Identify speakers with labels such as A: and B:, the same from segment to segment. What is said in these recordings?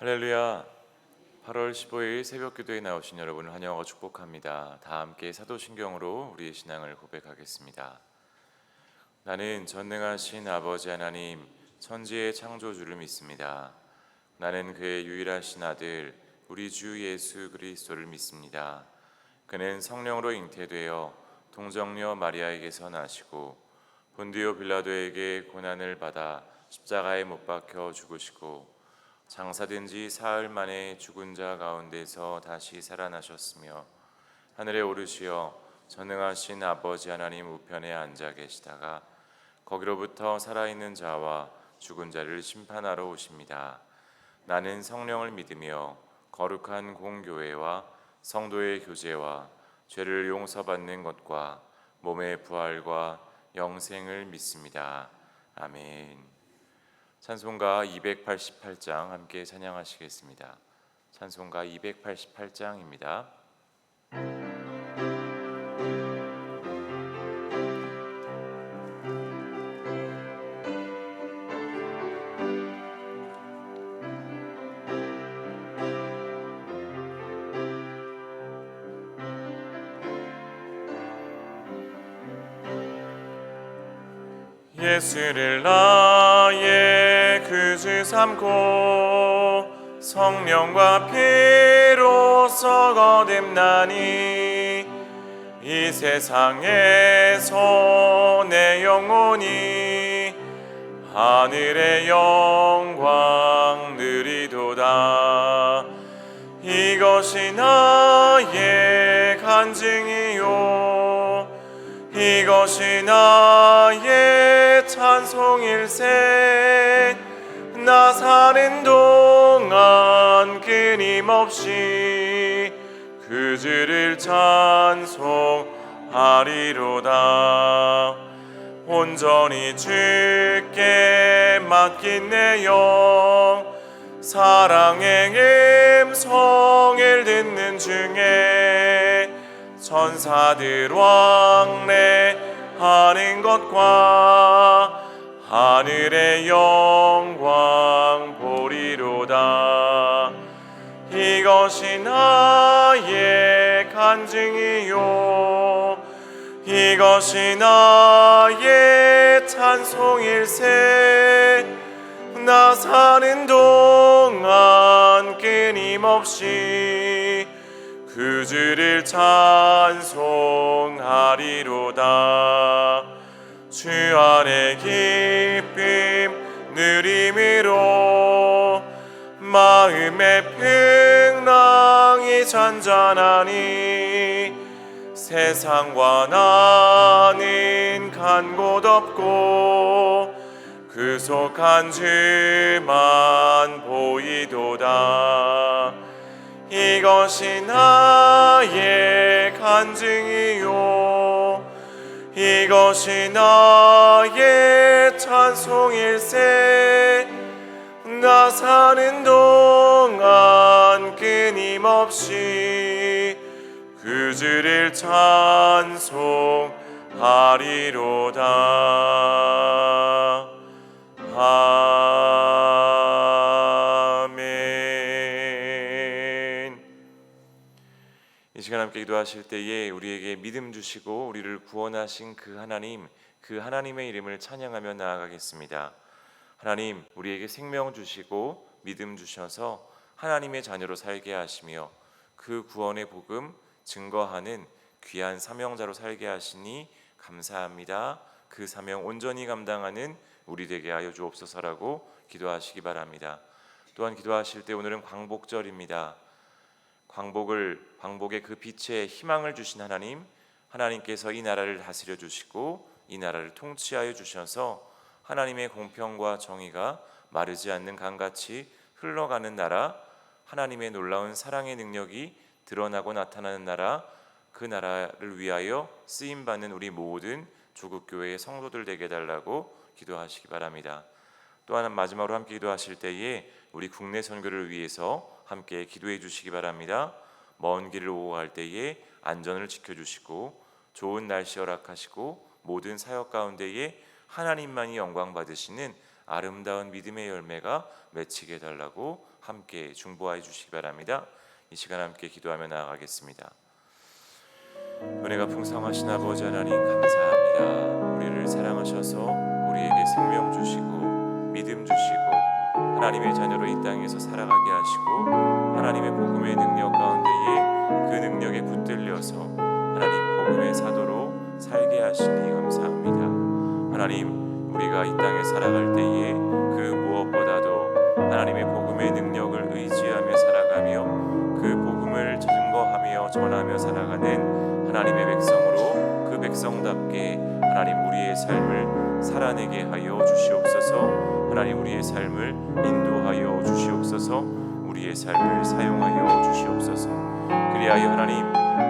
A: 할렐루야. 8월 15일 새벽 기도에 나오신 여러분을 환영하고 축복합니다. 다 함께 사도신경으로 우리의 신앙을 고백하겠습니다. 나는 전능하신 아버지 하나님, 천지의 창조주를 믿습니다. 나는 그의 유일하신 아들, 우리 주 예수 그리스도를 믿습니다. 그는 성령으로 잉태되어 동정녀 마리아에게서 나시고 본디오 빌라도에게 고난을 받아 십자가에 못 박혀 죽으시고 장사된 지 사흘 만에 죽은 자 가운데서 다시 살아나셨으며 하늘에 오르시어 전능하신 아버지 하나님 우편에 앉아 계시다가 거기로부터 살아있는 자와 죽은 자를 심판하러 오십니다. 나는 성령을 믿으며 거룩한 공교회와 성도의 교제와 죄를 용서받는 것과 몸의 부활과 영생을 믿습니다. 아멘. 찬송가 288장 함께 찬양하시겠습니다. 찬송가 288장입니다. 예수를 나의 구주 삼고 성령과 피로써 거듭나니 이 세상에서 내 영혼이 하늘의 영광 누리도다. 이것이 나의 간증이요 이것이 나의 찬송일세. 나 사는 동안 끊임없이 그 주를 찬송하리로다. 온전히 주께 맡긴 내 영 사랑의 음성을 듣는 중에 천사들 왕래하는 것과 하늘의 영광 보리로다. 이것이 나의 간증이요 이것이 나의 찬송일세. 나 사는 동안 끊임없이 그 주를 찬송하리로다. 주 안에 기쁨 누림으로 마음의 평강이 잔잔하니 세상과 나는 간 곳 없고 그 속한 주만 보이도다. 이것이 나의 간증이요 이것이 나의 찬송일세. 나 사는 동안 끊임없이 그 주를 찬송하리로다. 아멘. 이 시간 함께 기도하실 때에 우리에게 믿음 주시고 우리를 구원하신 그 하나님의 이름을 찬양하며 나아가겠습니다. 하나님, 우리에게 생명 주시고 믿음 주셔서 하나님의 자녀로 살게 하시며 그 구원의 복음 증거하는 귀한 사명자로 살게 하시니 감사합니다. 그 사명 온전히 감당하는 우리 되게 하여 주옵소서라고 기도하시기 바랍니다. 또한 기도하실 때 오늘은 광복절입니다. 광복의 그 빛에 희망을 주신 하나님께서 이 나라를 다스려 주시고 이 나라를 통치하여 주셔서 하나님의 공평과 정의가 마르지 않는 강같이 흘러가는 나라, 하나님의 놀라운 사랑의 능력이 드러나고 나타나는 나라, 그 나라를 위하여 쓰임받는 우리 모든 조국교회의 성도들 되게 해달라고 기도하시기 바랍니다. 또한 마지막으로 함께 기도하실 때에 우리 국내 선교를 위해서 함께 기도해 주시기 바랍니다. 먼 길을 오고 갈 때에 안전을 지켜주시고 좋은 날씨 허락하시고 모든 사역 가운데에 하나님만이 영광 받으시는 아름다운 믿음의 열매가 맺히게 해달라고 함께 중보해 주시기 바랍니다. 이 시간 함께 기도하며 나아가겠습니다. 은혜가 풍성하신 아버지 하나님 감사합니다. 우리를 사랑하셔서 우리에게 생명 주시고 믿음 주시고 하나님의 자녀로 이 땅에서 살아가게 하시고 하나님의 복음의 능력 가운데에 그 능력에 붙들려서 하나님 복음의 사도로 살게 하시니 감사합니다. 하나님, 우리가 이 땅에 살아갈 때에 그 무엇보다도 하나님의 복음의 능력을 의지하며 살아가며 그 복음을 증거하며 전하며 살아가는 하나님의 백성으로 그 백성답게 하나님 우리의 삶을 살아내게 하여 주시옵소서. 하나님 우리의 삶을 인도하여 주시옵소서. 우리의 삶을 사용하여 주시옵소서. 그리하여 하나님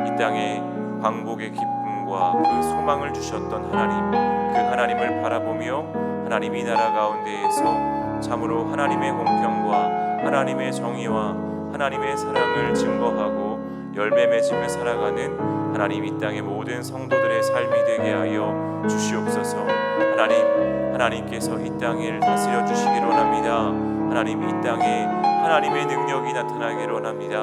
A: 이 땅에 광복의 기쁨과 그 소망을 주셨던 하나님, 그 하나님을 바라보며 하나님 이 나라 가운데에서 참으로 하나님의 공평과 하나님의 정의와 하나님의 사랑을 증거하고 열매 맺으며 살아가는 하나님 이 땅의 모든 성도들의 삶이 되게 하여 주시옵소서. 하나님께서 이 땅을 다스려 주시기를 원합니다. 하나님 이 땅에 하나님의 능력이 나타나기를 원합니다.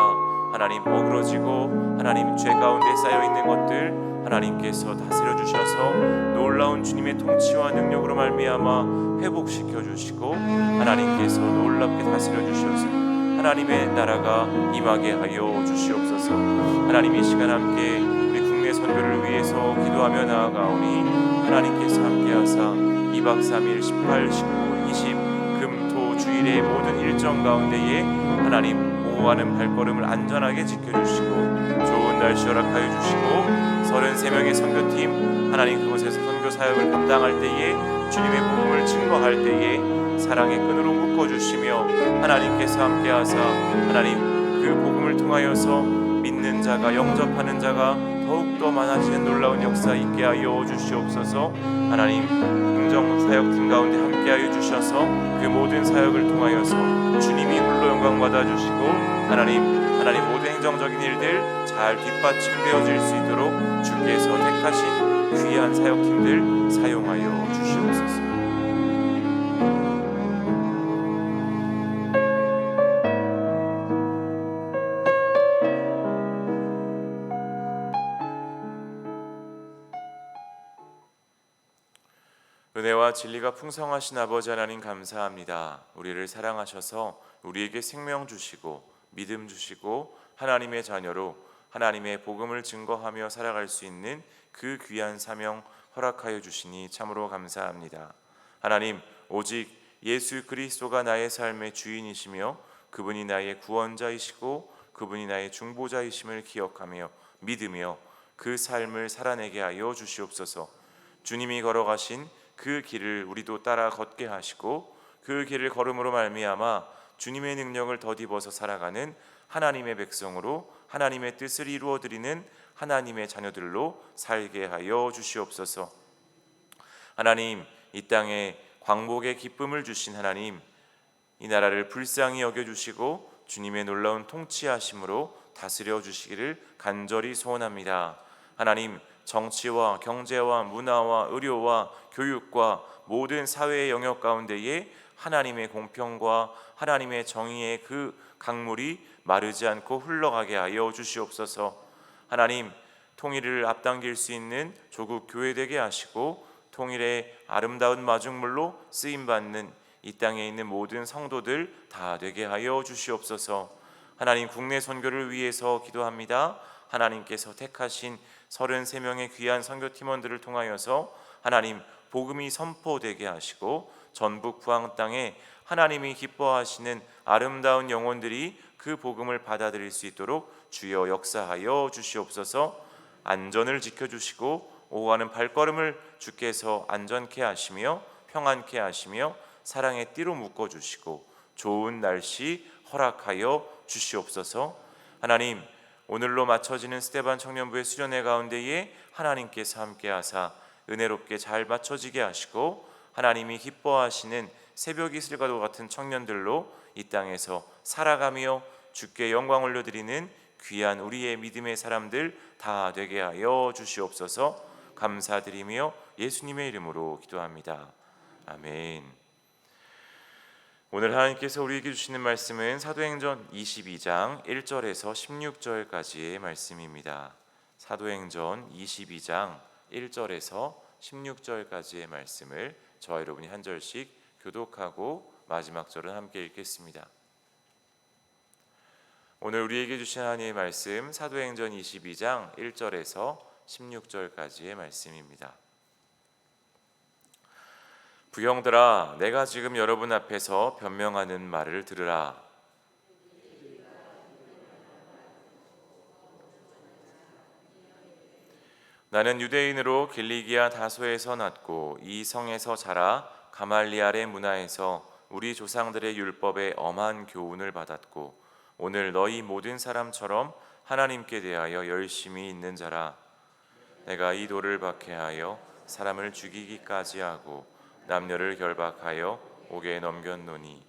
A: 하나님 어그러지고 하나님 죄 가운데 쌓여있는 것들 하나님께서 다스려 주셔서 놀라운 주님의 통치와 능력으로 말미암아 회복시켜 주시고 하나님께서 놀랍게 다스려 주셔서 하나님의 나라가 임하게 하여 주시옵소서. 하나님 이 시간 함께 우리 국내 선교를 위해서 기도하며 나아가오니 하나님께서 함께하사 2박 3일 18, 19, 20 금토 주일의 모든 일정 가운데에 하나님 오가는 발걸음을 안전하게 지켜주시고 좋은 날씨 허락하여 주시고 33명의 선교팀 하나님 그곳에서 선교 사역을 감당할 때에 주님의 복음을 증거할 때에 사랑의 끈으로 묶어주시며 하나님께서 함께하사 하나님 그 복음을 통하여서 믿는 자가 영접하는 자가 더욱더 많아지는 놀라운 역사 있게 하여 주시옵소서. 하나님 행정사역팀 가운데 함께하여 주셔서 그 모든 사역을 통하여서 주님이 홀로 영광 받아주시고 하나님 모든 행정적인 일들 잘 뒷받침되어질 수 있도록 주께서 택하신 귀한 사역팀들 사용하여 주시옵소서. 은혜와 진리가 풍성하신 아버지 하나님 감사합니다. 우리를 사랑하셔서 우리에게 생명 주시고 믿음 주시고 하나님의 자녀로 하나님의 복음을 증거하며 살아갈 수 있는 그 귀한 사명 허락하여 주시니 참으로 감사합니다. 하나님 오직 예수 그리스도가 나의 삶의 주인이시며 그분이 나의 구원자이시고 그분이 나의 중보자이심을 기억하며 믿으며 그 삶을 살아내게 하여 주시옵소서. 주님이 걸어가신 그 길을 우리도 따라 걷게 하시고 그 길을 걸음으로 말미암아 주님의 능력을 덧입어서 살아가는 하나님의 백성으로 하나님의 뜻을 이루어드리는 하나님의 자녀들로 살게 하여 주시옵소서. 하나님 이 땅에 광복의 기쁨을 주신 하나님 이 나라를 불쌍히 여겨주시고 주님의 놀라운 통치하심으로 다스려 주시기를 간절히 소원합니다. 하나님 정치와 경제와 문화와 의료와 교육과 모든 사회의 영역 가운데에 하나님의 공평과 하나님의 정의의 그 강물이 마르지 않고 흘러가게 하여 주시옵소서. 하나님 통일을 앞당길 수 있는 조국 교회 되게 하시고 통일의 아름다운 마중물로 쓰임받는 이 땅에 있는 모든 성도들 다 되게 하여 주시옵소서. 하나님 국내 선교를 위해서 기도합니다. 하나님께서 택하신 33명의 귀한 선교팀원들을 통하여서 하나님 복음이 선포되게 하시고 전북 부항 땅에 하나님이 기뻐하시는 아름다운 영혼들이 그 복음을 받아들일 수 있도록 주여 역사하여 주시옵소서. 안전을 지켜주시고 오가는 발걸음을 주께서 안전케 하시며 평안케 하시며 사랑의 띠로 묶어주시고 좋은 날씨 허락하여 주시옵소서. 하나님 오늘로 마쳐지는 스데반 청년부의 수련회 가운데에 하나님께서 함께하사 은혜롭게 잘 마쳐지게 하시고 하나님이 기뻐하시는 새벽 이슬과도 같은 청년들로 이 땅에서 살아가며 주께 영광 올려드리는 귀한 우리의 믿음의 사람들 다 되게 하여 주시옵소서. 감사드리며 예수님의 이름으로 기도합니다. 아멘. 오늘 하나님께서 우리에게 주시는 말씀은 사도행전 22장 1절에서 16절까지의 말씀입니다. 사도행전 22장 1절에서 16절까지의 말씀을 저와 여러분이 한 절씩 교독하고 마지막 절은 함께 읽겠습니다. 오늘 우리에게 주신 하나님의 말씀 사도행전 22장 1절에서 16절까지의 말씀입니다. 부형들아, 내가 지금 여러분 앞에서 변명하는 말을 들으라. 나는 유대인으로 길리기아 다소에서 났고 이 성에서 자라 가말리알의 문화에서 우리 조상들의 율법에 엄한 교훈을 받았고 오늘 너희 모든 사람처럼 하나님께 대하여 열심히 있는 자라. 내가 이 돌을 박해하여 사람을 죽이기까지 하고 남녀를 결박하여 옥에 넘겼노니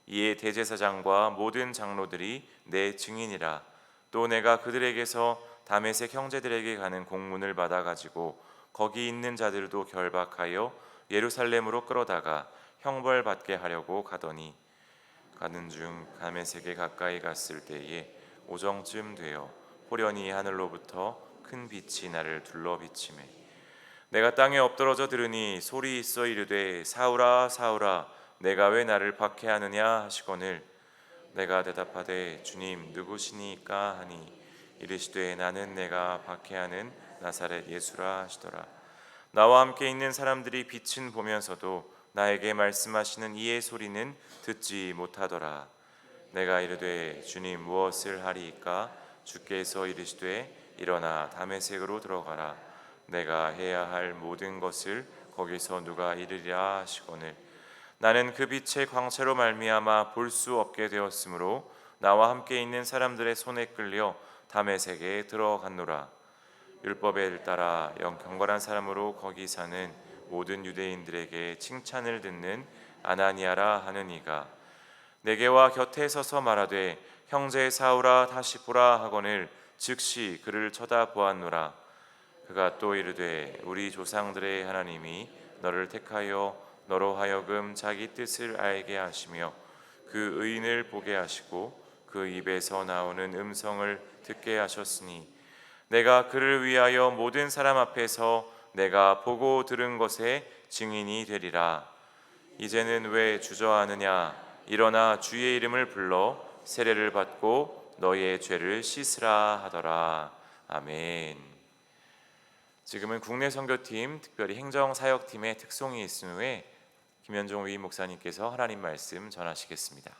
A: 이에 대제사장과 모든 장로들이 내 증인이라. 또 내가 그들에게서 다메섹 형제들에게 가는 공문을 받아가지고 거기 있는 자들도 결박하여 예루살렘으로 끌어다가 형벌받게 하려고 가더니 가는 중 다메섹에 가까이 갔을 때에 오정쯤 되어 호련히 하늘로부터 큰 빛이 나를 둘러 비치매 내가 땅에 엎드러져 들으니 소리 있어 이르되 사울아 사울아 내가 왜 나를 박해하느냐 하시거늘 내가 대답하되 주님 누구시니까 하니 이르시되 나는 내가 박해하는 나사렛 예수라 하시더라. 나와 함께 있는 사람들이 빛은 보면서도 나에게 말씀하시는 이의 소리는 듣지 못하더라. 내가 이르되 주님 무엇을 하리이까? 주께서 이르시되 일어나 다메섹으로 들어가라. 내가 해야 할 모든 것을 거기서 누가 이르리라 하시거늘 나는 그 빛의 광채로 말미암아 볼 수 없게 되었으므로 나와 함께 있는 사람들의 손에 끌려 다메섹에 들어갔노라. 율법에 따라 경건한 사람으로 거기 사는 모든 유대인들에게 칭찬을 듣는 아나니아라 하는 이가 내게와 곁에 서서 말하되 형제 사울아 다시 보라 하거늘 즉시 그를 쳐다보았노라. 그가 또 이르되 우리 조상들의 하나님이 너를 택하여 너로 하여금 자기 뜻을 알게 하시며 그 의인을 보게 하시고 그 입에서 나오는 음성을 듣게 하셨으니 내가 그를 위하여 모든 사람 앞에서 내가 보고 들은 것에 증인이 되리라. 이제는 왜 주저하느냐? 일어나 주의 이름을 불러 세례를 받고 너의 죄를 씻으라 하더라. 아멘. 지금은 국내 선교팀 특별히 행정사역팀의 특송이 있은 후에 김현종 위임 목사님께서 하나님 말씀 전하시겠습니다.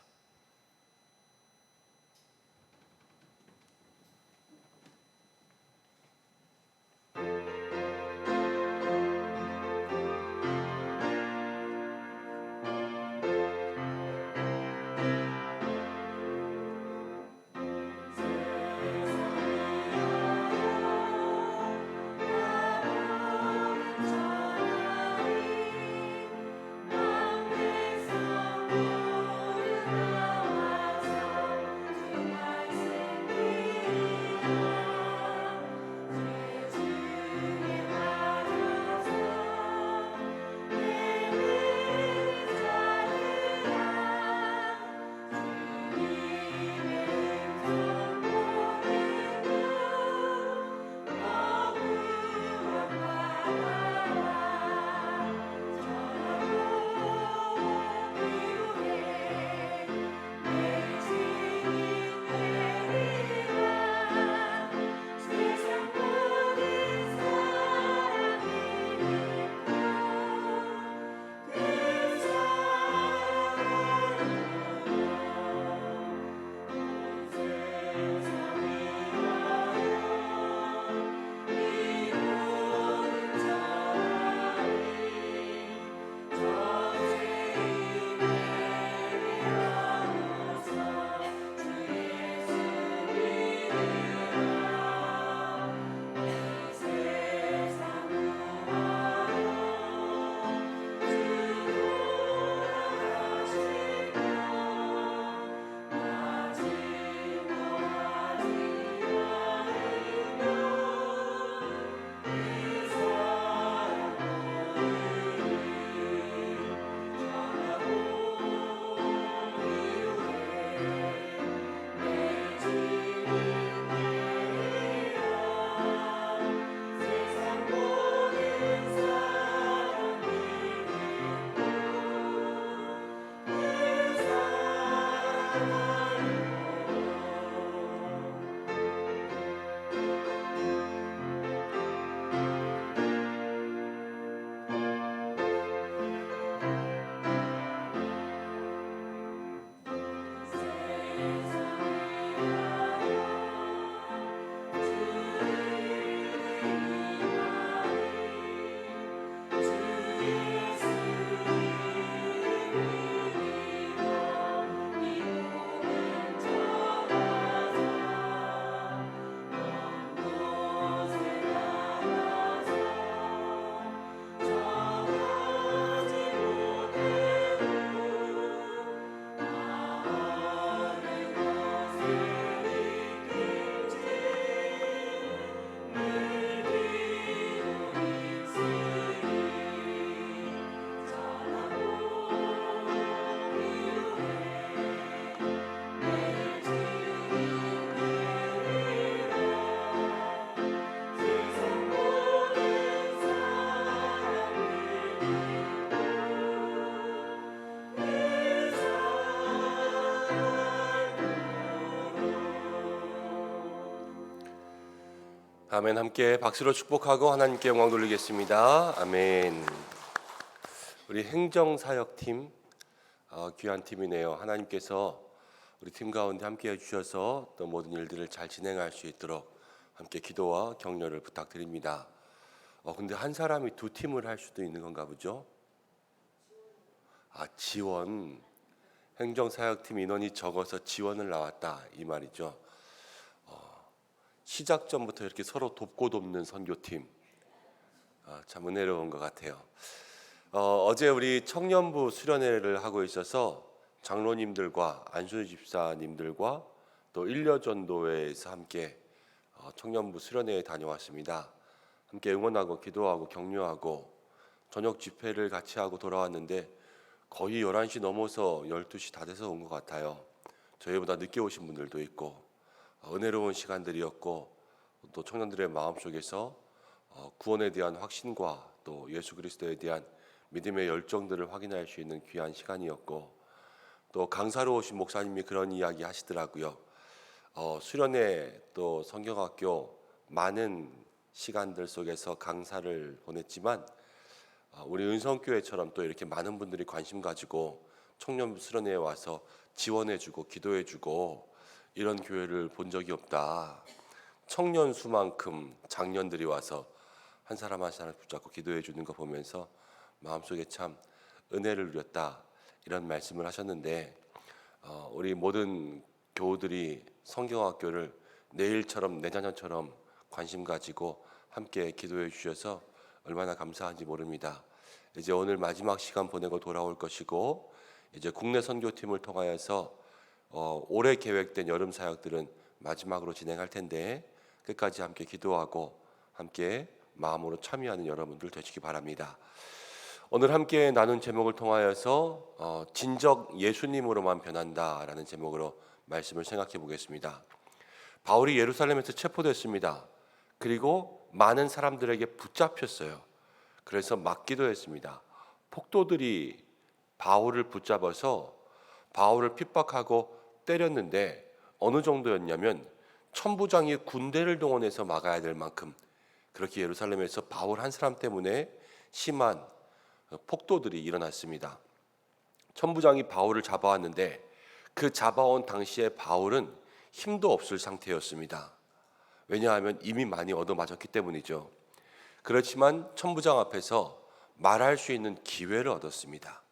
B: 아멘. 함께 박수로 축복하고 하나님께 영광 돌리겠습니다. 아멘. 우리 행정사역팀 귀한 팀이네요. 하나님께서 우리 팀 가운데 함께 해주셔서 또 모든 일들을 잘 진행할 수 있도록 함께 기도와 격려를 부탁드립니다. 근데 한 사람이 두 팀을 할 수도 있는 건가 보죠? 지원. 행정사역팀 인원이 적어서 지원을 나왔다 이 말이죠. 시작 전부터 이렇게 서로 돕고 돕는 선교팀, 참 은혜로운 것 같아요. 어제 우리 청년부 수련회를 하고 있어서 장로님들과 안순희 집사님들과 또 일려전도회에서 함께 청년부 수련회에 다녀왔습니다. 함께 응원하고 기도하고 격려하고 저녁 집회를 같이 하고 돌아왔는데 거의 11시 넘어서 12시 다 돼서 온 것 같아요. 저희보다 늦게 오신 분들도 있고 은혜로운 시간들이었고 또 청년들의 마음속에서 구원에 대한 확신과 또 예수 그리스도에 대한 믿음의 열정들을 확인할 수 있는 귀한 시간이었고 또 강사로 오신 목사님이 그런 이야기 하시더라고요. 수련회 또 성경학교 많은 시간들 속에서 강사를 보냈지만 우리 은성교회처럼 또 이렇게 많은 분들이 관심 가지고 청년부 수련회에 와서 지원해주고 기도해주고 이런 교회를 본 적이 없다. 청년 수만큼 장년들이 와서 한 사람 한 사람 붙잡고 기도해 주는 거 보면서 마음속에 참 은혜를 누렸다 이런 말씀을 하셨는데 우리 모든 교우들이 성경학교를 내일처럼 내자녀처럼 관심 가지고 함께 기도해 주셔서 얼마나 감사한지 모릅니다. 이제 오늘 마지막 시간 보내고 돌아올 것이고 이제 국내 선교팀을 통하여서 올해 계획된 여름 사역들은 마지막으로 진행할 텐데 끝까지 함께 기도하고 함께 마음으로 참여하는 여러분들 되시기 바랍니다. 오늘 함께 나눈 제목을 통하여서 진적 예수님으로만 변한다라는 제목으로 말씀을 생각해 보겠습니다. 바울이 예루살렘에서 체포됐습니다. 그리고 많은 사람들에게 붙잡혔어요. 그래서 맞기도 했습니다. 폭도들이 바울을 붙잡아서 바울을 핍박하고 때렸는데 어느 정도였냐면 천부장이 군대를 동원해서 막아야 될 만큼 그렇게 예루살렘에서 바울 한 사람 때문에 심한 폭도들이 일어났습니다. 천부장이 바울을 잡아왔는데 그 잡아온 당시에 바울은 힘도 없을 상태였습니다. 왜냐하면 이미 많이 얻어맞았기 때문이죠. 그렇지만 천부장 앞에서 말할 수 있는 기회를 얻었습니다.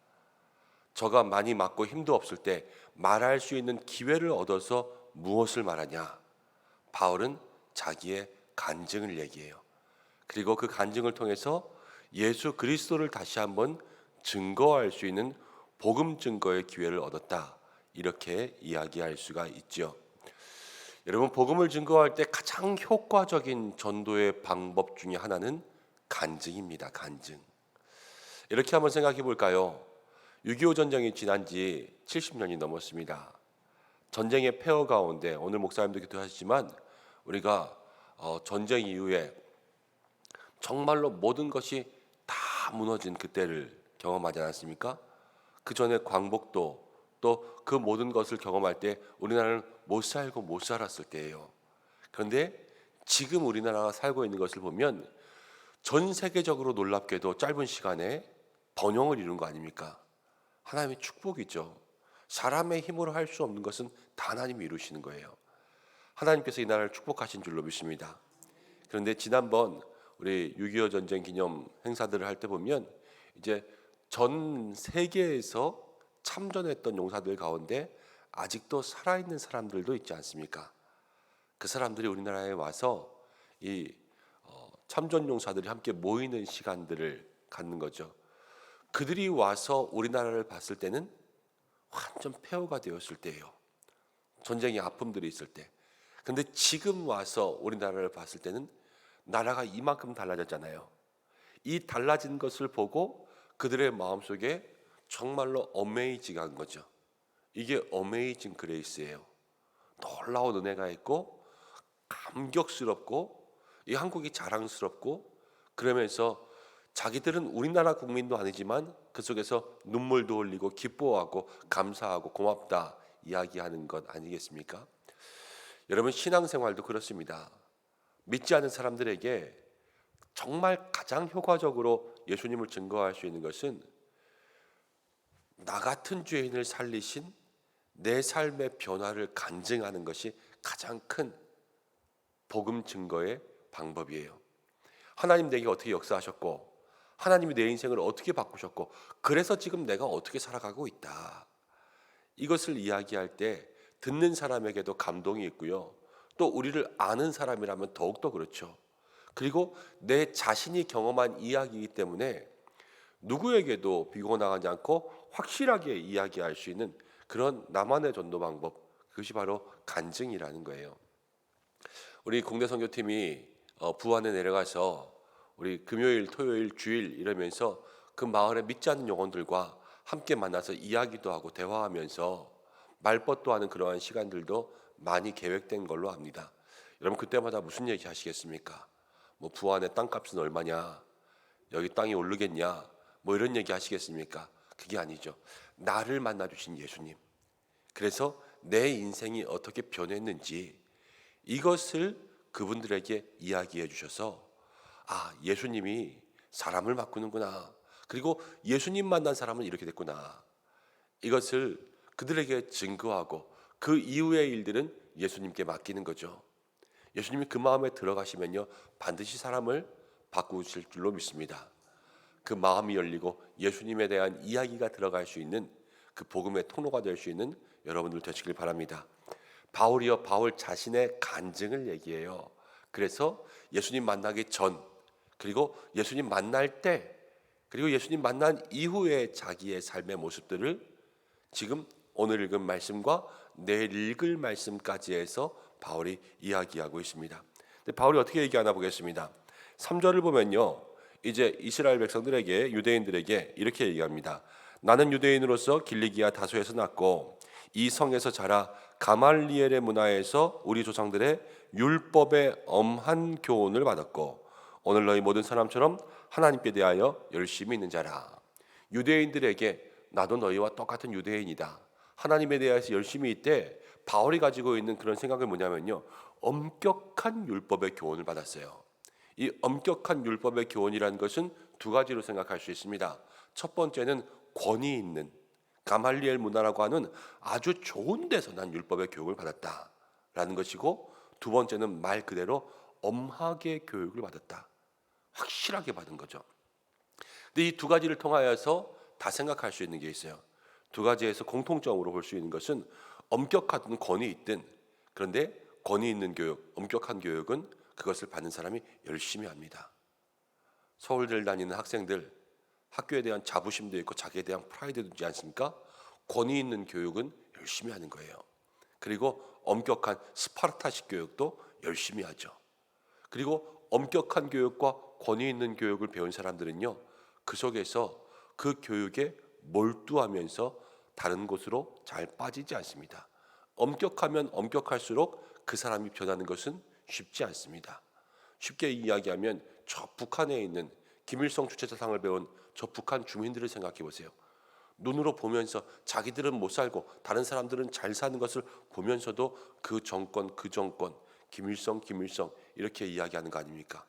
B: 저가 많이 맞고 힘도 없을 때 말할 수 있는 기회를 얻어서 무엇을 말하냐? 바울은 자기의 간증을 얘기해요. 그리고 그 간증을 통해서 예수 그리스도를 다시 한번 증거할 수 있는 복음 증거의 기회를 얻었다. 이렇게 이야기할 수가 있죠. 여러분, 복음을 증거할 때 가장 효과적인 전도의 방법 중에 하나는 간증입니다. 간증. 이렇게 한번 생각해 볼까요? 6.25 전쟁이 지난 지 70년이 넘었습니다. 전쟁의 폐허 가운데 오늘 목사님도 기도하시지만 우리가 전쟁 이후에 정말로 모든 것이 다 무너진 그때를 경험하지 않았습니까? 그 전에 광복도 또 그 모든 것을 경험할 때 우리나라는 못 살고 못 살았을 때예요. 그런데 지금 우리나라가 살고 있는 것을 보면 전 세계적으로 놀랍게도 짧은 시간에 번영을 이룬 거 아닙니까? 하나님의 축복이죠. 사람의 힘으로 할 수 없는 것은 다 하나님이 이루시는 거예요. 하나님께서 이 나라를 축복하신 줄로 믿습니다. 그런데 지난번 우리 6.25 전쟁 기념 행사들을 할 때 보면 이제 전 세계에서 참전했던 용사들 가운데 아직도 살아있는 사람들도 있지 않습니까? 그 사람들이 우리나라에 와서 이 참전 용사들이 함께 모이는 시간들을 갖는 거죠. 그들이 와서 우리나라를 봤을 때는 완전 폐허가 되었을 때예요. 전쟁의 아픔들이 있을 때. 근데 지금 와서 우리나라를 봤을 때는 나라가 이만큼 달라졌잖아요. 이 달라진 것을 보고 그들의 마음속에 정말로 어메이징한 거죠. 이게 어메이징 그레이스예요. 놀라운 은혜가 있고 감격스럽고 이 한국이 자랑스럽고 그러면서 자기들은 우리나라 국민도 아니지만 그 속에서 눈물도 흘리고 기뻐하고 감사하고 고맙다 이야기하는 것 아니겠습니까? 여러분 신앙생활도 그렇습니다. 믿지 않는 사람들에게 정말 가장 효과적으로 예수님을 증거할 수 있는 것은 나 같은 죄인을 살리신 내 삶의 변화를 간증하는 것이 가장 큰 복음 증거의 방법이에요. 하나님 내게 어떻게 역사하셨고, 하나님이 내 인생을 어떻게 바꾸셨고, 그래서 지금 내가 어떻게 살아가고 있다. 이것을 이야기할 때 듣는 사람에게도 감동이 있고요. 또 우리를 아는 사람이라면 더욱더 그렇죠. 그리고 내 자신이 경험한 이야기이기 때문에 누구에게도 비고나가지 않고 확실하게 이야기할 수 있는 그런 나만의 전도 방법, 그것이 바로 간증이라는 거예요. 우리 공대 선교팀이 부안에 내려가서 우리 금요일, 토요일, 주일 이러면서 그 마을의 믿지 않는 영혼들과 함께 만나서 이야기도 하고 대화하면서 말벗도 하는 그러한 시간들도 많이 계획된 걸로 압니다. 여러분 그때마다 무슨 얘기 하시겠습니까? 뭐 부안의 땅값은 얼마냐? 여기 땅이 오르겠냐? 뭐 이런 얘기 하시겠습니까? 그게 아니죠. 나를 만나 주신 예수님. 그래서 내 인생이 어떻게 변했는지 이것을 그분들에게 이야기해 주셔서 예수님이 사람을 바꾸는구나. 그리고 예수님 만난 사람은 이렇게 됐구나. 이것을 그들에게 증거하고 그 이후의 일들은 예수님께 맡기는 거죠. 예수님이 그 마음에 들어가시면요 반드시 사람을 바꾸실 줄로 믿습니다. 그 마음이 열리고 예수님에 대한 이야기가 들어갈 수 있는 그 복음의 통로가 될 수 있는 여러분들 되시길 바랍니다. 바울이요 바울 자신의 간증을 얘기해요. 그래서 예수님 만나기 전 그리고 예수님 만날 때 그리고 예수님 만난 이후의 자기의 삶의 모습들을 지금 오늘 읽은 말씀과 내일 읽을 말씀까지 해서 바울이 이야기하고 있습니다. 근데 바울이 어떻게 얘기하나 보겠습니다. 3절을 보면요 이제 이스라엘 백성들에게 유대인들에게 이렇게 얘기합니다. 나는 유대인으로서 길리기아 다소에서 났고 이 성에서 자라 가말리엘의 문화에서 우리 조상들의 율법의 엄한 교훈을 받았고 오늘 너희 모든 사람처럼 하나님께 대하여 열심히 있는 자라. 유대인들에게 나도 너희와 똑같은 유대인이다. 하나님에 대해서 열심히 있대. 바울이 가지고 있는 그런 생각은 뭐냐면요. 엄격한 율법의 교훈을 받았어요. 이 엄격한 율법의 교훈이라는 것은 두 가지로 생각할 수 있습니다. 첫 번째는 권위 있는 가말리엘 문화라고 하는 아주 좋은 데서 난 율법의 교육을 받았다라는 것이고 두 번째는 말 그대로 엄하게 교육을 받았다. 확실하게 받은 거죠. 근데 이 두 가지를 통하여서 다 생각할 수 있는 게 있어요. 두 가지에서 공통점으로 볼 수 있는 것은 엄격하든 권위 있든 그런데 권위 있는 교육, 엄격한 교육은 그것을 받는 사람이 열심히 합니다. 서울대를 다니는 학생들 학교에 대한 자부심도 있고 자기에 대한 프라이드도 있지 않습니까? 권위 있는 교육은 열심히 하는 거예요. 그리고 엄격한 스파르타식 교육도 열심히 하죠. 그리고 엄격한 교육과 권위 있는 교육을 배운 사람들은요. 그 속에서 그 교육에 몰두하면서 다른 곳으로 잘 빠지지 않습니다. 엄격하면 엄격할수록 그 사람이 변하는 것은 쉽지 않습니다. 쉽게 이야기하면 저 북한에 있는 김일성 주체사상을 배운 저 북한 주민들을 생각해 보세요. 눈으로 보면서 자기들은 못 살고 다른 사람들은 잘 사는 것을 보면서도 그 정권 김일성 이렇게 이야기하는 거 아닙니까?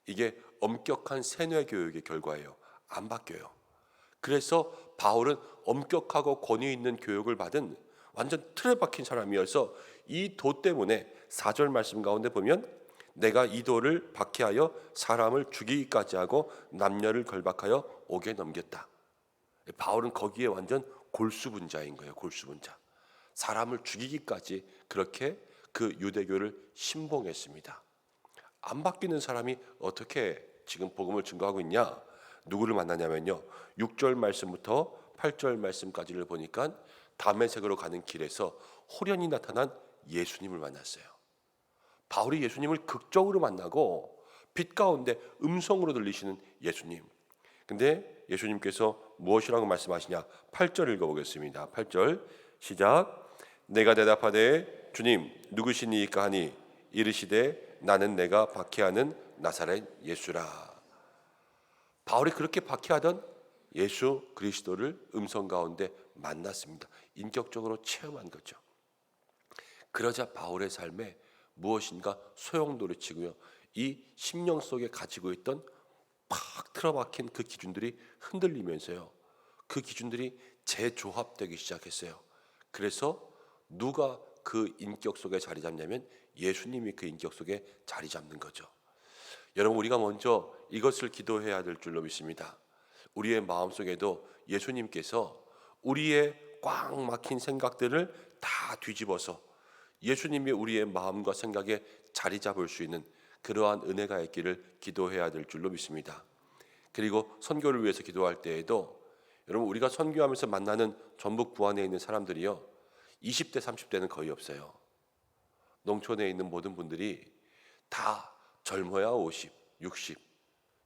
B: 이게 엄격한 세뇌 교육의 결과예요. 안 바뀌어요. 그래서 바울은 엄격하고 권위 있는 교육을 받은 완전 틀에 박힌 사람이어서 이 도 때문에 4절 말씀 가운데 보면 내가 이 도를 박해하여 사람을 죽이기까지 하고 남녀를 결박하여 옥에 넘겼다. 바울은 거기에 완전 골수분자인 거예요. 골수분자. 사람을 죽이기까지 그렇게 그 유대교를 신봉했습니다. 안 바뀌는 사람이 어떻게 지금 복음을 증거하고 있냐? 누구를 만나냐면요. 6절 말씀부터 8절 말씀까지를 보니까 다메섹으로 가는 길에서 호련히 나타난 예수님을 만났어요. 바울이 예수님을 극적으로 만나고 빛 가운데 음성으로 들리시는 예수님. 근데 예수님께서 무엇이라고 말씀하시냐? 8절 읽어보겠습니다. 8절 시작. 내가 대답하되 주님 누구시니까 하니 이르시되 나는 내가 박해하는 나사렛 예수라. 바울이 그렇게 박해하던 예수 그리스도를 음성 가운데 만났습니다. 인격적으로 체험한 거죠. 그러자 바울의 삶에 무엇인가 소용돌이치고요. 이 심령 속에 가지고 있던 팍 틀어박힌 그 기준들이 흔들리면서요, 그 기준들이 재조합되기 시작했어요. 그래서 누가 그 인격 속에 자리 잡냐면 예수님이 그 인격 속에 자리 잡는 거죠. 여러분, 우리가 먼저 이것을 기도해야 될 줄로 믿습니다. 우리의 마음속에도 예수님께서 우리의 꽉 막힌 생각들을 다 뒤집어서 예수님이 우리의 마음과 생각에 자리 잡을 수 있는 그러한 은혜가 있기를 기도해야 될 줄로 믿습니다. 그리고 선교를 위해서 기도할 때에도 여러분, 우리가 선교하면서 만나는 전북 부안에 있는 사람들이요, 20대 30대는 거의 없어요. 농촌에 있는 모든 분들이 다 젊어야 50, 60,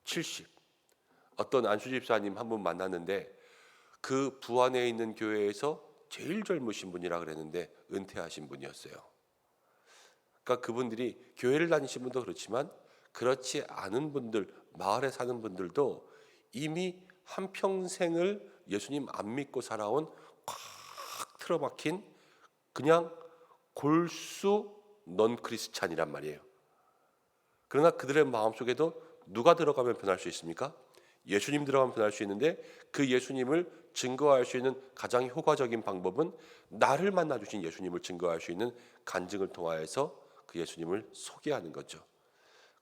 B: 70. 어떤 안수 집사님 한 분 만났는데 그 부안에 있는 교회에서 제일 젊으신 분이라 그랬는데 은퇴하신 분이었어요. 그러니까 그분들이 교회를 다니신 분도 그렇지만 그렇지 않은 분들, 마을에 사는 분들도 이미 한평생을 예수님 안 믿고 살아온 꽉 틀어박힌 그냥 골수 넌 크리스찬이란 말이에요. 그러나 그들의 마음속에도 누가 들어가면 변할 수 있습니까? 예수님 들어가면 변할 수 있는데, 그 예수님을 증거할 수 있는 가장 효과적인 방법은 나를 만나주신 예수님을 증거할 수 있는 간증을 통하여서 그 예수님을 소개하는 거죠.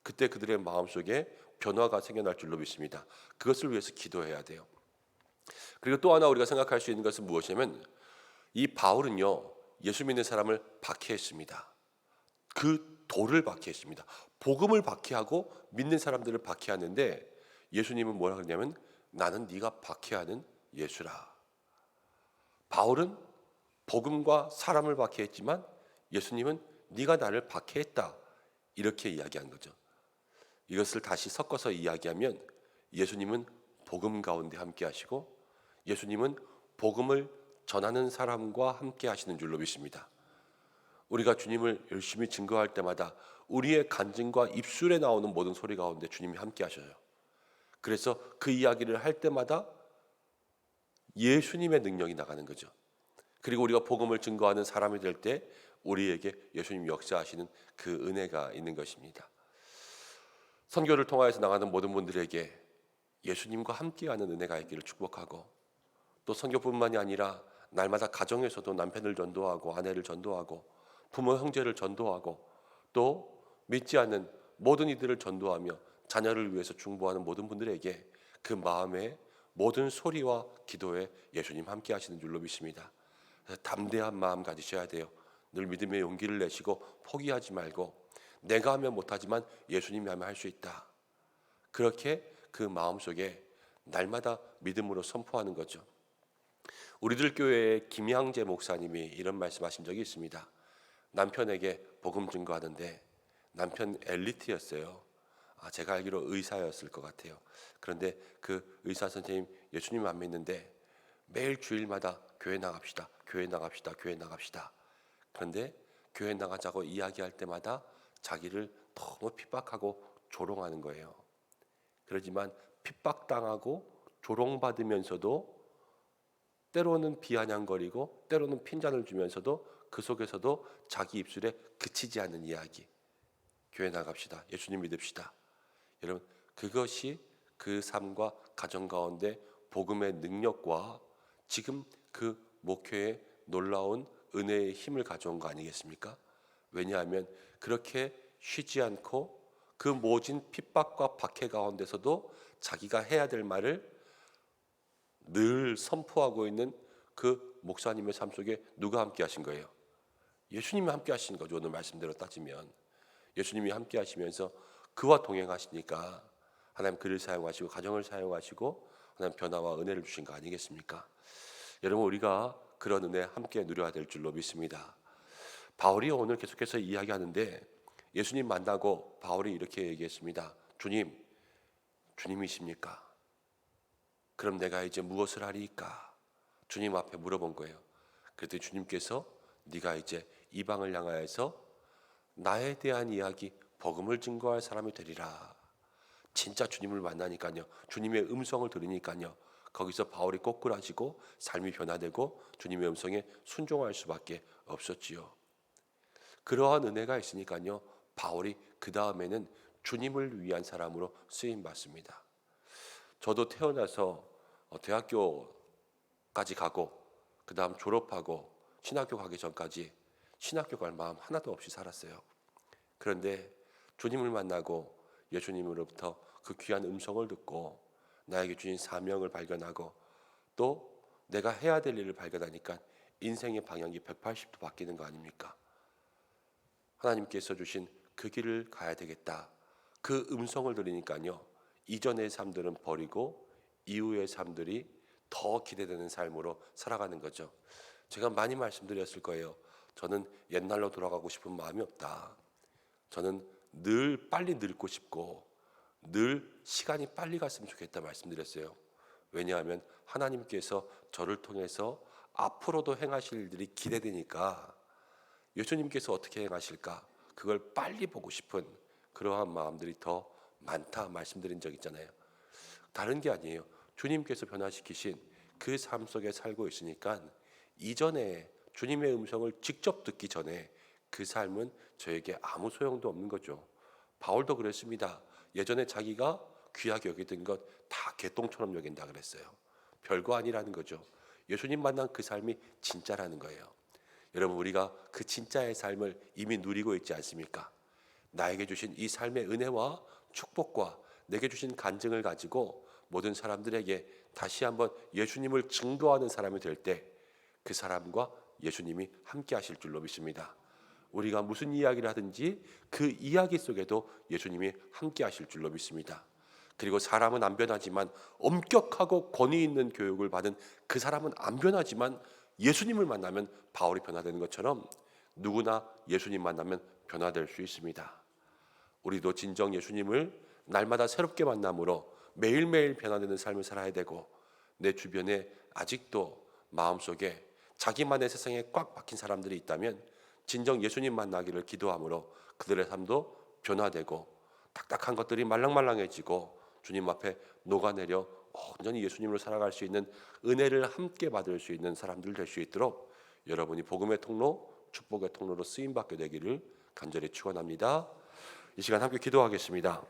B: 그때 그들의 마음속에 변화가 생겨날 줄로 믿습니다. 그것을 위해서 기도해야 돼요. 그리고 또 하나 우리가 생각할 수 있는 것은 무엇이냐면, 이 바울은요, 예수 믿는 사람을 박해했습니다. 그 도를 박해했습니다. 복음을 박해하고 믿는 사람들을 박해하는데, 예수님은 뭐라 그러냐면 나는 네가 박해하는 예수라. 바울은 복음과 사람을 박해했지만 예수님은 네가 나를 박해했다, 이렇게 이야기한 거죠. 이것을 다시 섞어서 이야기하면 예수님은 복음 가운데 함께 하시고 예수님은 복음을 전하는 사람과 함께 하시는 줄로 믿습니다. 우리가 주님을 열심히 증거할 때마다 우리의 간증과 입술에 나오는 모든 소리 가운데 주님이 함께 하셔요. 그래서 그 이야기를 할 때마다 예수님의 능력이 나가는 거죠. 그리고 우리가 복음을 증거하는 사람이 될 때 우리에게 예수님 역사하시는 그 은혜가 있는 것입니다. 선교를 통하여서 나가는 모든 분들에게 예수님과 함께하는 은혜가 있기를 축복하고, 또 선교뿐만이 아니라 날마다 가정에서도 남편을 전도하고 아내를 전도하고 부모 형제를 전도하고 또 믿지 않는 모든 이들을 전도하며 자녀를 위해서 중보하는 모든 분들에게 그 마음의 모든 소리와 기도에 예수님 함께 하시는 줄로 믿습니다. 담대한 마음 가지셔야 돼요. 늘 믿음의 용기를 내시고 포기하지 말고, 내가 하면 못하지만 예수님이 하면 할 수 있다, 그렇게 그 마음속에 날마다 믿음으로 선포하는 거죠. 우리들 교회의 김양재 목사님이 이런 말씀하신 적이 있습니다. 남편에게 복음 증거하는데 남편 엘리트였어요. 제가 알기로 의사였을 것 같아요. 그런데 그 의사 선생님 예수님 안 믿는데 매일 주일마다 교회 나갑시다, 교회 나갑시다, 교회 나갑시다. 그런데 교회 나가자고 이야기할 때마다 자기를 너무 핍박하고 조롱하는 거예요. 그러지만 핍박당하고 조롱받으면서도 때로는 비아냥거리고 때로는 핀잔을 주면서도 그 속에서도 자기 입술에 그치지 않는 이야기. 교회 나갑시다, 예수님 믿읍시다. 여러분, 그것이 그 삶과 가정 가운데 복음의 능력과 지금 그 목회의 놀라운 은혜의 힘을 가져온 거 아니겠습니까? 왜냐하면 그렇게 쉬지 않고 그 모진 핍박과 박해 가운데서도 자기가 해야 될 말을 늘 선포하고 있는 그 목사님의 삶 속에 누가 함께 하신 거예요? 예수님이 함께 하신 거죠. 오늘 말씀대로 따지면 예수님이 함께 하시면서 그와 동행하시니까 하나님 그를 사용하시고 가정을 사용하시고 하나님 변화와 은혜를 주신 거 아니겠습니까? 여러분, 우리가 그런 은혜 함께 누려야 될 줄로 믿습니다. 바울이 오늘 계속해서 이야기하는데, 예수님 만나고 바울이 이렇게 얘기했습니다. 주님, 주님이십니까? 그럼 내가 이제 무엇을 하리까? 주님 앞에 물어본 거예요. 그랬더니 주님께서 네가 이제 이방을 향하여서 나에 대한 이야기, 복음을 증거할 사람이 되리라. 진짜 주님을 만나니까요, 주님의 음성을 들으니까요, 거기서 바울이 꼬꾸라지고 삶이 변화되고 주님의 음성에 순종할 수밖에 없었지요. 그러한 은혜가 있으니까요, 바울이 그 다음에는 주님을 위한 사람으로 쓰임 받습니다. 저도 태어나서 대학교까지 가고 그 다음 졸업하고 신학교 가기 전까지 신학교 갈 마음 하나도 없이 살았어요. 그런데 주님을 만나고 예수님으로부터 그 귀한 음성을 듣고 나에게 주신 사명을 발견하고 또 내가 해야 될 일을 발견하니까 인생의 방향이 180도 바뀌는 거 아닙니까? 하나님께서 주신 그 길을 가야 되겠다. 그 음성을 들으니까요, 이전의 삶들은 버리고 이후의 삶들이 더 기대되는 삶으로 살아가는 거죠. 제가 많이 말씀드렸을 거예요. 저는 옛날로 돌아가고 싶은 마음이 없다. 저는 늘 빨리 늙고 싶고 늘 시간이 빨리 갔으면 좋겠다 말씀드렸어요. 왜냐하면 하나님께서 저를 통해서 앞으로도 행하실 일들이 기대되니까 예수님께서 어떻게 행하실까 그걸 빨리 보고 싶은 그러한 마음들이 더 많다 말씀드린 적 있잖아요. 다른 게 아니에요. 주님께서 변화시키신 그 삶 속에 살고 있으니까 이전에 주님의 음성을 직접 듣기 전에 그 삶은 저에게 아무 소용도 없는 거죠. 바울도 그랬습니다. 예전에 자기가 귀하게 여기던 것 다 개똥처럼 여긴다 그랬어요. 별거 아니라는 거죠. 예수님 만난 그 삶이 진짜라는 거예요. 여러분, 우리가 그 진짜의 삶을 이미 누리고 있지 않습니까? 나에게 주신 이 삶의 은혜와 축복과 내게 주신 간증을 가지고 모든 사람들에게 다시 한번 예수님을 증거하는 사람이 될 때 그 사람과 예수님이 함께 하실 줄로 믿습니다. 우리가 무슨 이야기를 하든지 그 이야기 속에도 예수님이 함께 하실 줄로 믿습니다. 그리고 사람은 안 변하지만 엄격하고 권위 있는 교육을 받은 그 사람은 안 변하지만 예수님을 만나면 바울이 변화되는 것처럼 누구나 예수님 만나면 변화될 수 있습니다. 우리도 진정 예수님을 날마다 새롭게 만남으로 매일매일 변화되는 삶을 살아야 되고, 내 주변에 아직도 마음속에 자기만의 세상에 꽉 박힌 사람들이 있다면 진정 예수님 만나기를 기도함으로 그들의 삶도 변화되고 딱딱한 것들이 말랑말랑해지고 주님 앞에 녹아내려 온전히 예수님으로 살아갈 수 있는 은혜를 함께 받을 수 있는 사람들 될 수 있도록 여러분이 복음의 통로, 축복의 통로로 쓰임받게 되기를 간절히 축원합니다. 이 시간 함께 기도하겠습니다.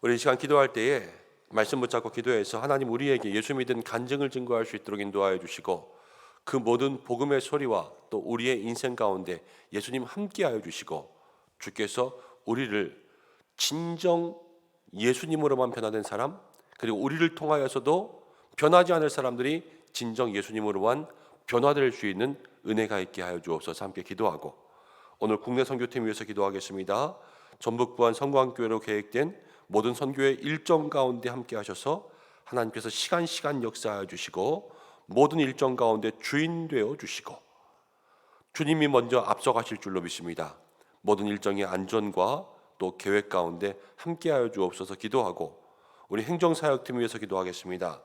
B: 우리 이 시간 기도할 때에 말씀 붙잡고 기도해서 하나님 우리에게 예수 믿은 간증을 증거할 수 있도록 인도하여 주시고, 그 모든 복음의 소리와 또 우리의 인생 가운데 예수님 함께하여 주시고, 주께서 우리를 진정 예수님으로만 변화된 사람, 그리고 우리를 통하여서도 변하지 않을 사람들이 진정 예수님으로만 변화될 수 있는 은혜가 있게 하여 주옵소서. 함께 기도하고 오늘 국내 선교팀 위해서 기도하겠습니다. 전북부안 성광교회로 계획된 모든 선교의 일정 가운데 함께 하셔서 하나님께서 시간 역사하여 주시고 모든 일정 가운데 주인 되어 주시고 주님이 먼저 앞서가실 줄로 믿습니다. 모든 일정의 안전과 또 계획 가운데 함께하여 주옵소서 기도하고 우리 행정사역팀 위해서 기도하겠습니다.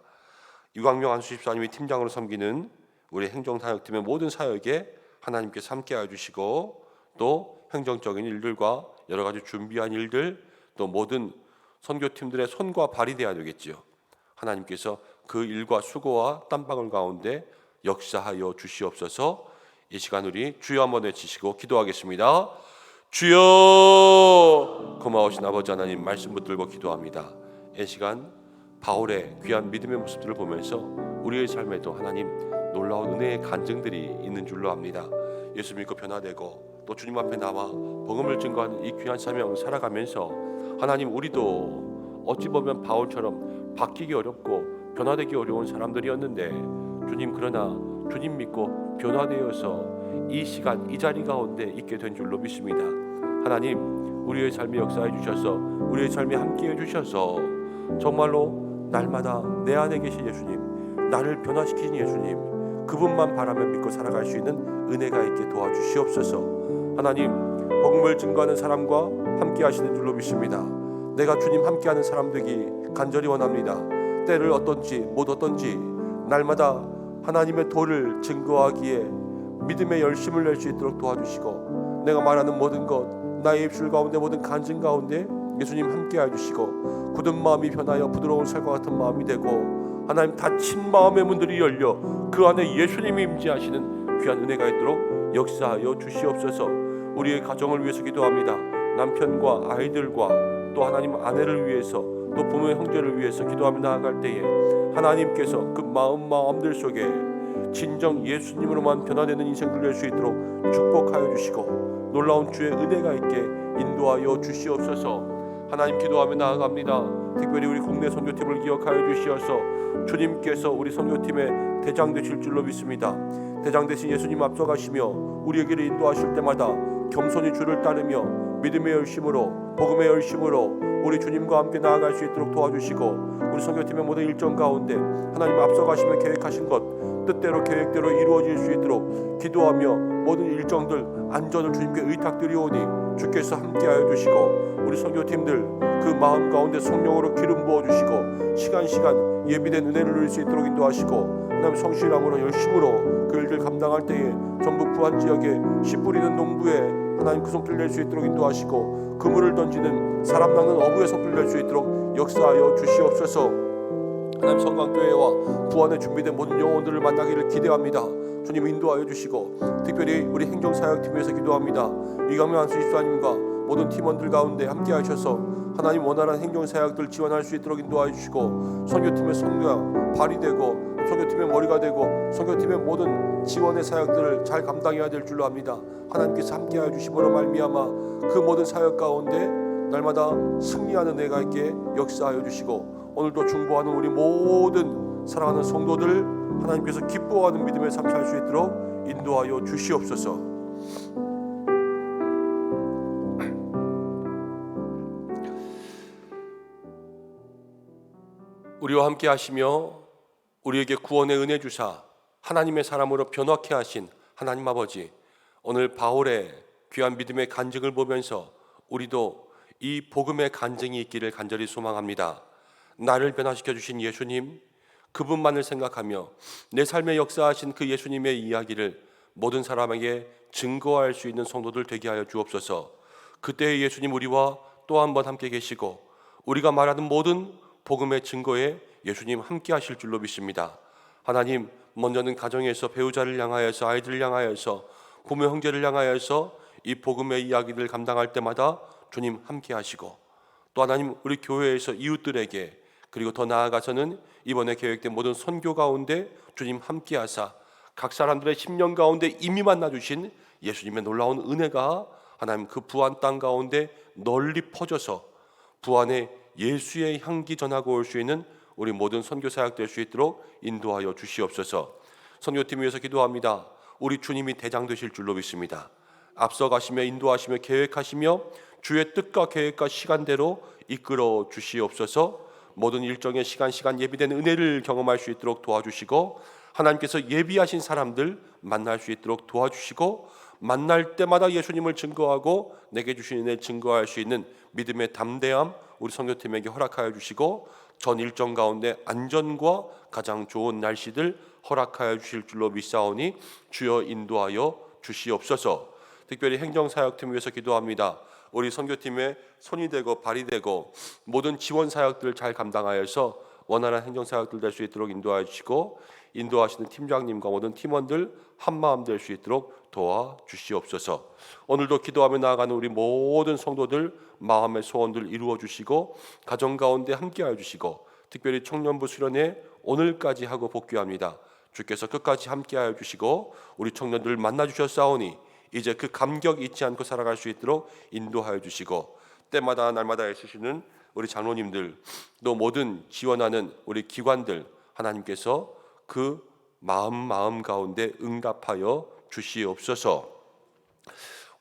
B: 유광명 안수집사님이 팀장으로 섬기는 우리 행정사역팀의 모든 사역에 하나님께서 함께하여 주시고 또 행정적인 일들과 여러 가지 준비한 일들 또 모든 선교팀들의 손과 발이 되어야 되겠지요. 하나님께서 그 일과 수고와 땀방울 가운데 역사하여 주시옵소서. 이 시간 우리 주여 한번 외치시고 기도하겠습니다. 주여, 고마우신 아버지 하나님 말씀 붙들고 기도합니다. 이 시간 바울의 귀한 믿음의 모습들을 보면서 우리의 삶에도 하나님 놀라운 은혜의 간증들이 있는 줄로 압니다. 예수 믿고 변화되고 또 주님 앞에 나와 복음을 증거하는 이 귀한 사명 살아가면서 하나님 우리도 어찌 보면 바울처럼 바뀌기 어렵고 변화되기 어려운 사람들이었는데 주님, 그러나 주님 믿고 변화되어서 이 시간 이 자리 가운데 있게 된 줄로 믿습니다. 하나님 우리의 삶에 역사해 주셔서 우리의 삶에 함께해 주셔서 정말로 날마다 내 안에 계신 예수님, 나를 변화시키신 예수님, 그분만 바라며 믿고 살아갈 수 있는 은혜가 있게 도와주시옵소서. 하나님 복음을 증거하는 사람과 함께 하시는 줄로 믿습니다. 내가 주님 함께하는 사람 되기 간절히 원합니다. 때를 어떤지 못 어떤지 날마다 하나님의 도를 증거하기에 믿음의 열심을 낼 수 있도록 도와주시고, 내가 말하는 모든 것, 나의 입술 가운데 모든 간증 가운데 예수님 함께해 주시고 굳은 마음이 변하여 부드러운 살과 같은 마음이 되고 하나님 닫힌 마음의 문들이 열려 그 안에 예수님이 임재하시는 귀한 은혜가 있도록 역사하여 주시옵소서. 우리의 가정을 위해서 기도합니다. 남편과 아이들과 또 하나님 아내를 위해서 또 부모의 형제를 위해서 기도하며 나아갈 때에 하나님께서 그 마음들 속에 진정 예수님으로만 변화되는 인생들 될 수 있도록 축복하여 주시고 놀라운 주의 은혜가 있게 인도하여 주시옵소서. 하나님 기도하며 나아갑니다. 특별히 우리 국내 선교팀을 기억하여 주시어서 주님께서 우리 선교팀의 대장 되실 줄로 믿습니다. 대장 되신 예수님 앞서가시며 우리에게를 인도하실 때마다 겸손히 주를 따르며 믿음의 열심으로 복음의 열심으로 우리 주님과 함께 나아갈 수 있도록 도와주시고 우리 선교팀의 모든 일정 가운데 하나님 앞서가시며 계획하신 것 뜻대로 계획대로 이루어질 수 있도록 기도하며 모든 일정들 안전을 주님께 의탁드리오니 주께서 함께하여 주시고 우리 선교팀들 그 마음 가운데 성령으로 기름 부어주시고 시간 예비된 은혜를 누릴 수 있도록 인도하시고 하나님 성실함으로 열심으로 그 일들 감당할 때에 전북 부안지역에 씨 뿌리는 농부에 하나님 그 손길 낼 수 있도록 인도하시고 그물을 던지는 사람 낚는 어부의 손길 낼 수 있도록 역사하여 주시옵소서. 하나님 성광교회와 부안에 준비된 모든 영혼들을 만나기를 기대합니다. 주님 인도하여 주시고 특별히 우리 행정사역팀에서 기도합니다. 이강명 안수 집사님과 모든 팀원들 가운데 함께 하셔서 하나님 원활한 행정사역들 지원할 수 있도록 인도하여 주시고 선교팀의 성령 발이 되고 선교팀의 머리가 되고 선교팀의 모든 지원의 사역들을 잘 감당해야 될 줄로 압니다. 하나님께서 함께하여 주심으로 말미암아 그 모든 사역 가운데 날마다 승리하는 은혜가 있게 역사하여 주시고 오늘도 중보하는 우리 모든 사랑하는 성도들 하나님께서 기뻐하는 믿음의 삶 살 수 있도록 인도하여 주시옵소서. 우리와 함께 하시며 우리에게 구원의 은혜 주사 하나님의 사람으로 변화케 하신 하나님 아버지, 오늘 바울의 귀한 믿음의 간증을 보면서 우리도 이 복음의 간증이 있기를 간절히 소망합니다. 나를 변화시켜 주신 예수님, 그분만을 생각하며 내 삶에 역사하신 그 예수님의 이야기를 모든 사람에게 증거할 수 있는 성도들 되게 하여 주옵소서. 그때의 예수님 우리와 또 한 번 함께 계시고 우리가 말하는 모든 복음의 증거에 예수님 함께 하실 줄로 믿습니다. 하나님, 먼저는 가정에서 배우자를 향하여서 아이들을 향하여서 부모 형제를 향하여서 이 복음의 이야기를 감당할 때마다 주님 함께 하시고 또 하나님 우리 교회에서 이웃들에게 그리고 더 나아가서는 이번에 계획된 모든 선교 가운데 주님 함께 하사 각 사람들의 심령 가운데 이미 만나주신 예수님의 놀라운 은혜가 하나님 그 부안 땅 가운데 널리 퍼져서 부안의 예수의 향기 전하고 올 수 있는 우리 모든 선교 사역 될 수 있도록 인도하여 주시옵소서. 선교팀 위해서 기도합니다. 우리 주님이 대장 되실 줄로 믿습니다. 앞서가시며 인도하시며 계획하시며 주의 뜻과 계획과 시간대로 이끌어 주시옵소서. 모든 일정의 시간 예비된 은혜를 경험할 수 있도록 도와주시고 하나님께서 예비하신 사람들 만날 수 있도록 도와주시고 만날 때마다 예수님을 증거하고 내게 주신 은혜 증거할 수 있는 믿음의 담대함 우리 선교팀에게 허락하여 주시고 전 일정 가운데 안전과 가장 좋은 날씨들 허락하여 주실 줄로 믿사오니 주여 인도하여 주시옵소서. 특별히 행정사역팀 위해서 기도합니다. 우리 선교팀의 손이 되고 발이 되고 모든 지원 사역들을 잘 감당하여서 원활한 행정사역들 될 수 있도록 인도하여 주시고 인도하시는 팀장님과 모든 팀원들 한마음 될 수 있도록 도와주시옵소서. 오늘도 기도하며 나아가는 우리 모든 성도들 마음의 소원들 이루어 주시고 가정 가운데 함께하여 주시고 특별히 청년부 수련회 오늘까지 하고 복귀합니다. 주께서 끝까지 함께하여 주시고 우리 청년들 만나 주셨사오니 이제 그 감격 잊지 않고 살아갈 수 있도록 인도하여 주시고 때마다 날마다 애쓰시는 우리 장로님들 또 모든 지원하는 우리 기관들 하나님께서 그 마음 가운데 응답하여 주시옵소서.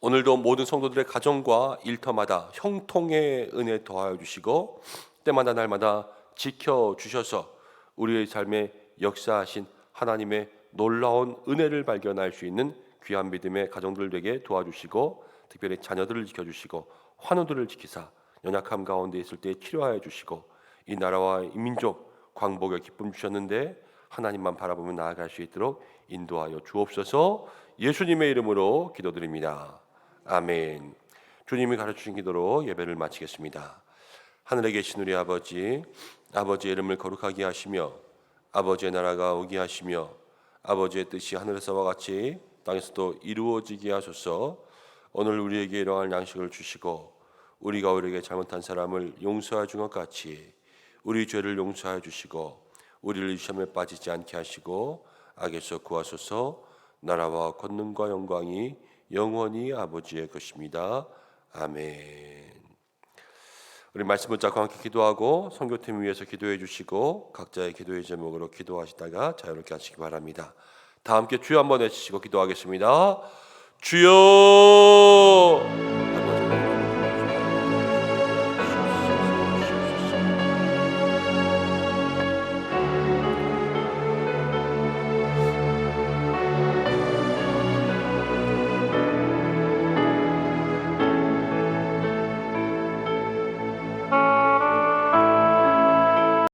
B: 오늘도 모든 성도들의 가정과 일터마다 형통의 은혜 더하여 주시고 때마다 날마다 지켜주셔서 우리의 삶에 역사하신 하나님의 놀라운 은혜를 발견할 수 있는 귀한 믿음의 가정들 되게 도와주시고 특별히 자녀들을 지켜주시고 환우들을 지키사 연약함 가운데 있을 때 치료하여 주시고 이 나라와 이 민족 광복의 기쁨 주셨는데 하나님만 바라보며 나아갈 수 있도록 인도하여 주옵소서. 예수님의 이름으로 기도드립니다. 아멘. 주님이 가르치신 기도로 예배를 마치겠습니다. 하늘에 계신 우리 아버지, 아버지의 이름을 거룩하게 하시며 아버지의 나라가 오게 하시며 아버지의 뜻이 하늘에서와 같이 땅에서도 이루어지게 하소서. 오늘 우리에게 일용할 양식을 주시고 우리가 우리에게 잘못한 사람을 용서해 준 것 같이 우리 죄를 용서해 주시고 우리를 시험에 빠지지 않게 하시고 악에서 구하소서. 나라와 권능과 영광이 영원히 아버지의 것입니다. 아멘. 우리 말씀 붙잡고 함께 기도하고 선교팀 위해서 기도해 주시고 각자의 기도의 제목으로 기도하시다가 자유롭게 하시기 바랍니다. 다 함께 주여 한번 외치시고 기도하겠습니다. 주여